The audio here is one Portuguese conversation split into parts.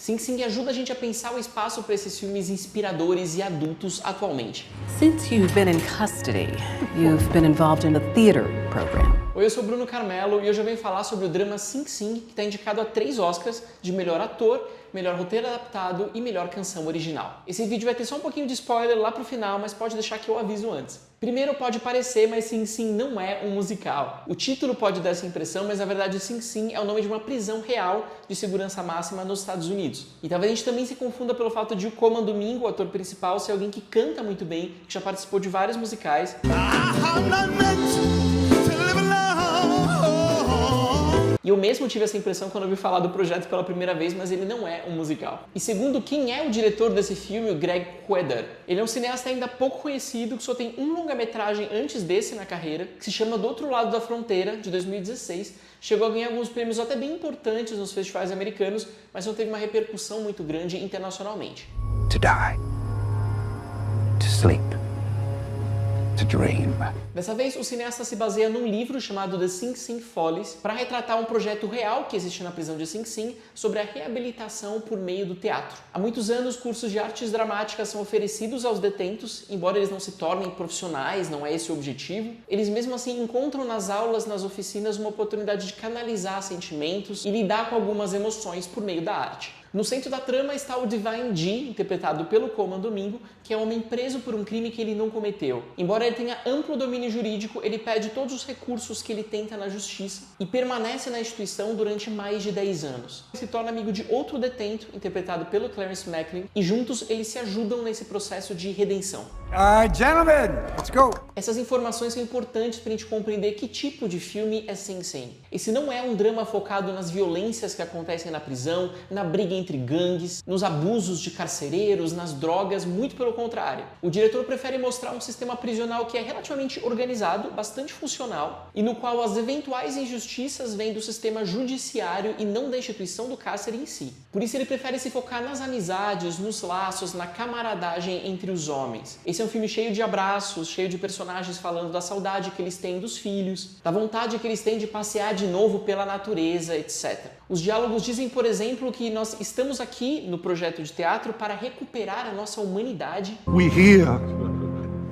Sing Sing ajuda a gente a pensar o espaço para esses filmes inspiradores e adultos atualmente. Since you've been in custody, you've been involved in a theater program. Oi, eu sou Bruno Carmelo e hoje eu venho falar sobre o drama Sing Sing, que está indicado a 3 Oscars de melhor ator, melhor roteiro adaptado e melhor canção original. Esse vídeo vai ter só um pouquinho de spoiler lá pro final, mas pode deixar que eu aviso antes. Primeiro, pode parecer, mas Sing Sing não é um musical. O título pode dar essa impressão, mas na verdade Sing Sing é o nome de uma prisão real de segurança máxima nos Estados Unidos. E talvez a gente também se confunda pelo fato de o Colman Domingo, o ator principal, ser alguém que canta muito bem, que já participou de vários musicais. E eu mesmo tive essa impressão quando eu ouvi falar do projeto pela primeira vez, mas ele não é um musical. E segundo quem é o diretor desse filme, o Greg Coeder, ele é um cineasta ainda pouco conhecido, que só tem um longa-metragem antes desse na carreira, que se chama Do Outro Lado da Fronteira, de 2016. Chegou a ganhar alguns prêmios até bem importantes nos festivais americanos, mas não teve uma repercussão muito grande internacionalmente. To die. To sleep. To dream. Dessa vez, o cineasta se baseia num livro chamado The Sing Sing Follies para retratar um projeto real que existe na prisão de Sing Sing sobre a reabilitação por meio do teatro. Há muitos anos, cursos de artes dramáticas são oferecidos aos detentos, embora eles não se tornem profissionais, não é esse o objetivo. Eles mesmo assim encontram nas aulas, nas oficinas, uma oportunidade de canalizar sentimentos e lidar com algumas emoções por meio da arte. No centro da trama está o Divine G, interpretado pelo Colman Domingo, que é um homem preso por um crime que ele não cometeu. Embora ele tenha amplo domínio jurídico, ele pede todos os recursos que ele tenta na justiça e permanece na instituição durante mais de 10 anos. Ele se torna amigo de outro detento, interpretado pelo Clarence Macklin, e juntos eles se ajudam nesse processo de redenção. Gentlemen, let's go. Essas informações são importantes para a gente compreender que tipo de filme é Sing Sing. Esse não é um drama focado nas violências que acontecem na prisão, na briga entre gangues, nos abusos de carcereiros, nas drogas, muito pelo contrário. O diretor prefere mostrar um sistema prisional que é relativamente organizado, bastante funcional, e no qual as eventuais injustiças vêm do sistema judiciário e não da instituição do cárcere em si. Por isso ele prefere se focar nas amizades, nos laços, na camaradagem entre os homens. Esse é um filme cheio de abraços, cheio de personagens falando da saudade que eles têm dos filhos, da vontade que eles têm de passear de novo pela natureza, etc. Os diálogos dizem, por exemplo, que nós estamos aqui no projeto de teatro para recuperar a nossa humanidade. We're here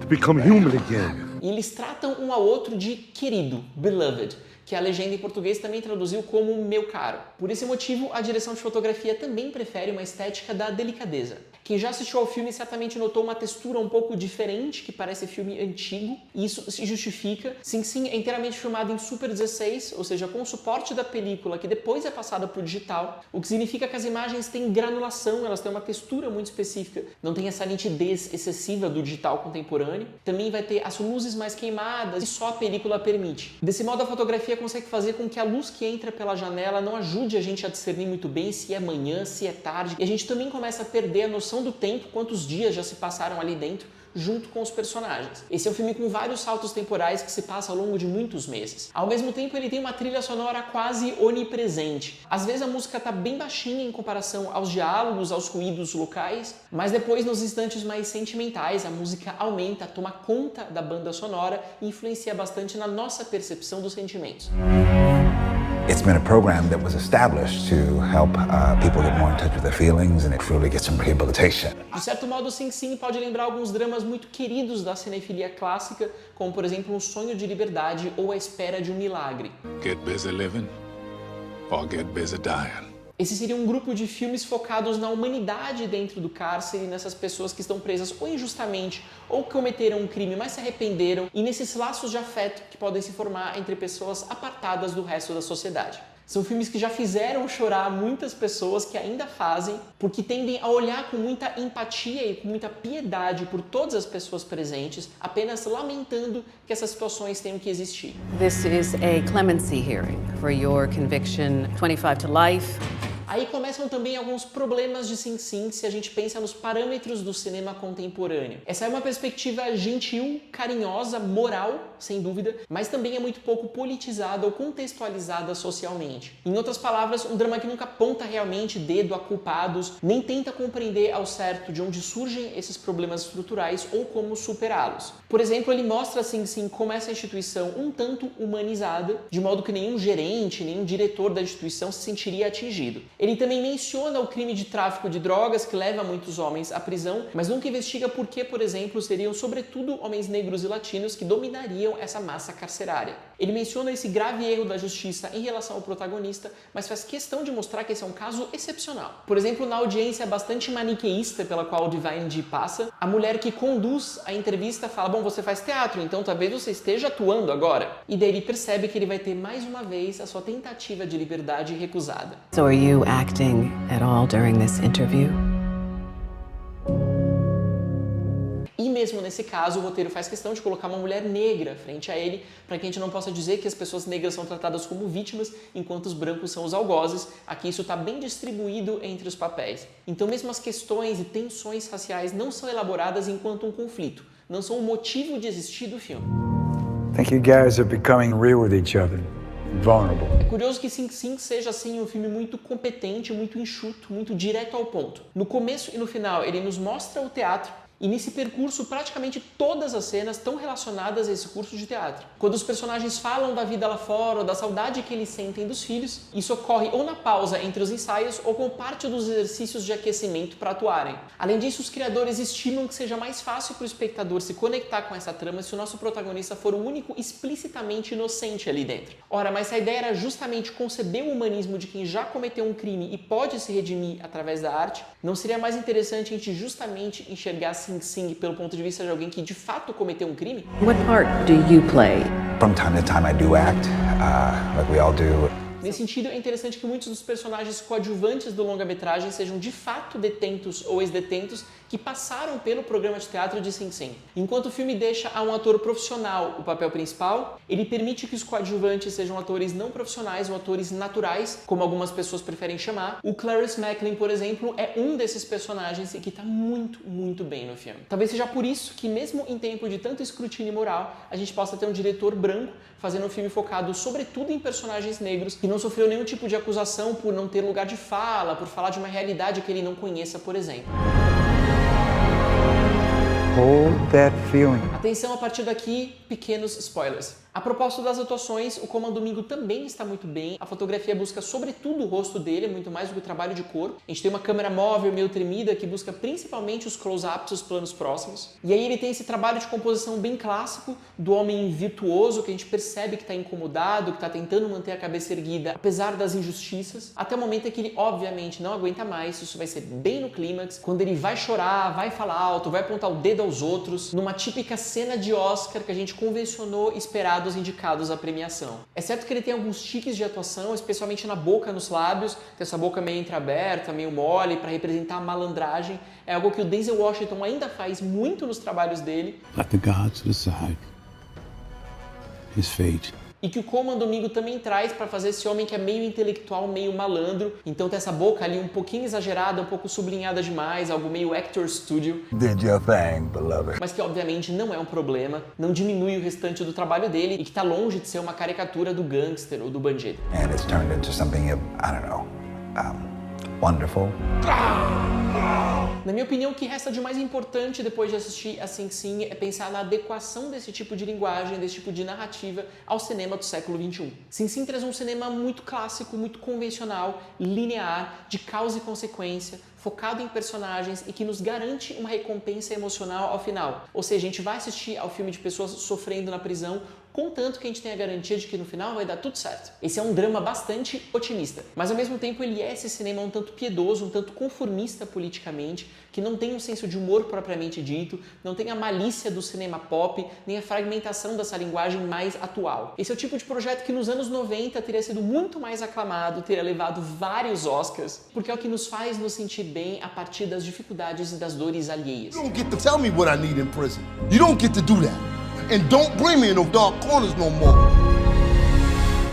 to become human again. E eles tratam um ao outro de querido, beloved, que a legenda em português também traduziu como meu caro. Por esse motivo, a direção de fotografia também prefere uma estética da delicadeza. Quem já assistiu ao filme certamente notou uma textura um pouco diferente, que parece filme antigo, e isso se justifica. Sing Sing é inteiramente filmado em Super 16, ou seja, com o suporte da película que depois é passada para o digital, o que significa que as imagens têm granulação, elas têm uma textura muito específica, não tem essa nitidez excessiva do digital contemporâneo. Também vai ter as luzes mais queimadas, e só a película permite. Desse modo, a fotografia consegue fazer com que a luz que entra pela janela não ajude a gente a discernir muito bem se é manhã, se é tarde, e a gente também começa a perder a noção do tempo, quantos dias já se passaram ali dentro, junto com os personagens. Esse é um filme com vários saltos temporais que se passa ao longo de muitos meses. Ao mesmo tempo, ele tem uma trilha sonora quase onipresente. Às vezes a música tá bem baixinha em comparação aos diálogos, aos ruídos locais, mas depois, nos instantes mais sentimentais, a música aumenta, toma conta da banda sonora e influencia bastante na nossa percepção dos sentimentos. It's been a program that was established to help people get more in touch with their feelings and truly get some rehabilitation. De certo modo, Sing Sing pode lembrar alguns dramas muito queridos da cinefilia clássica, como por exemplo Um Sonho de Liberdade ou A Espera de um Milagre. Get busy living or get busy dying. Esse seria um grupo de filmes focados na humanidade dentro do cárcere, nessas pessoas que estão presas ou injustamente ou que cometeram um crime, mas se arrependeram, e nesses laços de afeto que podem se formar entre pessoas apartadas do resto da sociedade. São filmes que já fizeram chorar muitas pessoas, que ainda fazem, porque tendem a olhar com muita empatia e com muita piedade por todas as pessoas presentes, apenas lamentando que essas situações tenham que existir. This is a clemency hearing for your conviction, 25 to life. Aí começam também alguns problemas de Sing Sing se a gente pensa nos parâmetros do cinema contemporâneo. Essa é uma perspectiva gentil, carinhosa, moral, sem dúvida, mas também é muito pouco politizada ou contextualizada socialmente. Em outras palavras, um drama que nunca aponta realmente dedo a culpados, nem tenta compreender ao certo de onde surgem esses problemas estruturais ou como superá-los. Por exemplo, ele mostra Sing Sing como essa instituição um tanto humanizada, de modo que nenhum gerente, nenhum diretor da instituição se sentiria atingido. Ele também menciona o crime de tráfico de drogas que leva muitos homens à prisão, mas nunca investiga por que, por exemplo, seriam sobretudo homens negros e latinos que dominariam essa massa carcerária. Ele menciona esse grave erro da justiça em relação ao protagonista, mas faz questão de mostrar que esse é um caso excepcional. Por exemplo, na audiência bastante maniqueísta pela qual o Divine G passa, a mulher que conduz a entrevista fala: bom, você faz teatro, então talvez você esteja atuando agora. E daí ele percebe que ele vai ter mais uma vez a sua tentativa de liberdade recusada. So are you acting at all during this interview? E mesmo nesse caso, o roteiro faz questão de colocar uma mulher negra frente a ele, para que a gente não possa dizer que as pessoas negras são tratadas como vítimas, enquanto os brancos são os algozes. Aqui isso está bem distribuído entre os papéis. Então mesmo as questões e tensões raciais não são elaboradas enquanto um conflito, não são o motivo de existir do filme. I think you guys are becoming real with each other, vulnerable. É curioso que Sing Sing seja assim um filme muito competente, muito enxuto, muito direto ao ponto. No começo e no final ele nos mostra o teatro, e nesse percurso, praticamente todas as cenas estão relacionadas a esse curso de teatro. Quando os personagens falam da vida lá fora, ou da saudade que eles sentem dos filhos, isso ocorre ou na pausa entre os ensaios, ou como parte dos exercícios de aquecimento para atuarem. Além disso, os criadores estimam que seja mais fácil para o espectador se conectar com essa trama se o nosso protagonista for o único explicitamente inocente ali dentro. Ora, mas se a ideia era justamente conceber o humanismo de quem já cometeu um crime e pode se redimir através da arte, não seria mais interessante a gente justamente enxergar Sing Sing pelo ponto de vista de alguém que de fato cometeu um crime? What part do you play? From time to time, I do act, like we all do. Nesse sentido, é interessante que muitos dos personagens coadjuvantes do longa-metragem sejam de fato detentos ou ex-detentos que passaram pelo programa de teatro de Sing Sing. Enquanto o filme deixa a um ator profissional o papel principal, ele permite que os coadjuvantes sejam atores não profissionais ou atores naturais, como algumas pessoas preferem chamar. O Clarice Macklin, por exemplo, é um desses personagens e que está muito, muito bem no filme. Talvez seja por isso que, mesmo em tempo de tanto escrutínio moral, a gente possa ter um diretor branco fazendo um filme focado sobretudo em personagens negros que não sofreu nenhum tipo de acusação por não ter lugar de fala, por falar de uma realidade que ele não conheça, por exemplo. Hold that feeling. Atenção, a partir daqui, pequenos spoilers. A propósito das atuações, o Colman Domingo também está muito bem. A fotografia busca sobretudo o rosto dele, muito mais do que o trabalho de corpo. A gente tem uma câmera móvel meio tremida que busca principalmente os close-ups, os planos próximos. E aí ele tem esse trabalho de composição bem clássico do homem virtuoso, que a gente percebe que está incomodado, que está tentando manter a cabeça erguida, apesar das injustiças, até o momento em que ele obviamente não aguenta mais. Isso vai ser bem no clímax, quando ele vai chorar, vai falar alto, vai apontar o dedo aos outros, numa típica cena de Oscar que a gente convencionou esperar dos indicados à premiação. É certo que ele tem alguns tiques de atuação, especialmente na boca, nos lábios, tem essa boca meio entreaberta, meio mole, para representar a malandragem. É algo que o Denzel Washington ainda faz muito nos trabalhos dele. Let the gods decide his fate. E que o Colman Domingo também traz para fazer esse homem que é meio intelectual, meio malandro. Então tem essa boca ali um pouquinho exagerada, um pouco sublinhada demais, algo meio actor studio. Did your thing, beloved. Mas que obviamente não é um problema, não diminui o restante do trabalho dele e que está longe de ser uma caricatura do gangster ou do bandido. And it's turned into something, I don't know, wonderful. Na minha opinião, o que resta de mais importante depois de assistir a Sing Sing é pensar na adequação desse tipo de linguagem, desse tipo de narrativa ao cinema do século XXI. Sing Sing traz um cinema muito clássico, muito convencional, linear, de causa e consequência, focado em personagens e que nos garante uma recompensa emocional ao final. Ou seja, a gente vai assistir ao filme de pessoas sofrendo na prisão, contanto que a gente tenha a garantia de que no final vai dar tudo certo. Esse é um drama bastante otimista, mas ao mesmo tempo ele é esse cinema um tanto piedoso, um tanto conformista politicamente, que não tem um senso de humor propriamente dito, não tem a malícia do cinema pop, nem a fragmentação dessa linguagem mais atual. Esse é o tipo de projeto que nos anos 90 teria sido muito mais aclamado, teria levado vários Oscars, porque é o que nos faz nos sentir bem a partir das dificuldades e das dores alheias. You don't get to tell me what I need in prison. You don't get to do that. And don't bring me in those dark corners no more.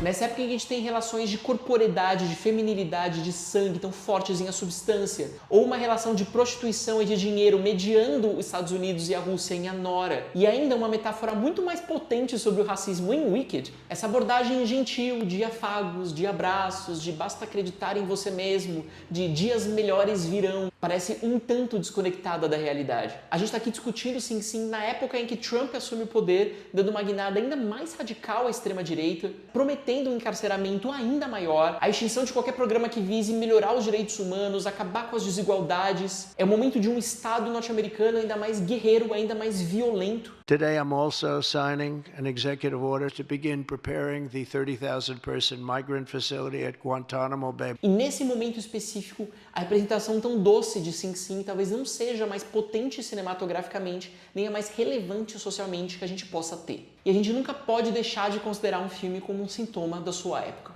Nessa época em que a gente tem relações de corporeidade, de feminilidade, de sangue tão fortes em a substância, ou uma relação de prostituição e de dinheiro mediando os Estados Unidos e a Rússia em Anora, e ainda uma metáfora muito mais potente sobre o racismo em Wicked, essa abordagem gentil de afagos, de abraços, de basta acreditar em você mesmo, de dias melhores virão, parece um tanto desconectada da realidade. A gente está aqui discutindo Sing Sing na época em que Trump assume o poder, dando uma guinada ainda mais radical à extrema-direita, prometendo pretendam um encarceramento ainda maior, a extinção de qualquer programa que vise melhorar os direitos humanos, acabar com as desigualdades. É o momento de um Estado norte-americano ainda mais guerreiro, ainda mais violento. Today I'm also signing an executive order to begin preparing the 30,000-person migrant facility at Guantanamo Bay. E nesse momento específico, a representação tão doce de Sing Sing talvez não seja mais potente cinematograficamente, nem a mais relevante socialmente que a gente possa ter. E a gente nunca pode deixar de considerar um filme como um sintoma da sua época.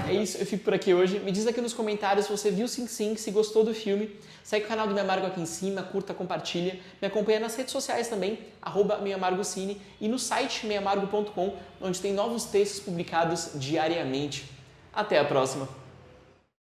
É isso, eu fico por aqui hoje. Me diz aqui nos comentários se você viu Sing Sing, se gostou do filme. Segue o canal do Me Amargo aqui em cima, curta, compartilha. Me acompanha nas redes sociais também, @meamargocine, e no site meamargo.com, onde tem novos textos publicados diariamente. Até a próxima!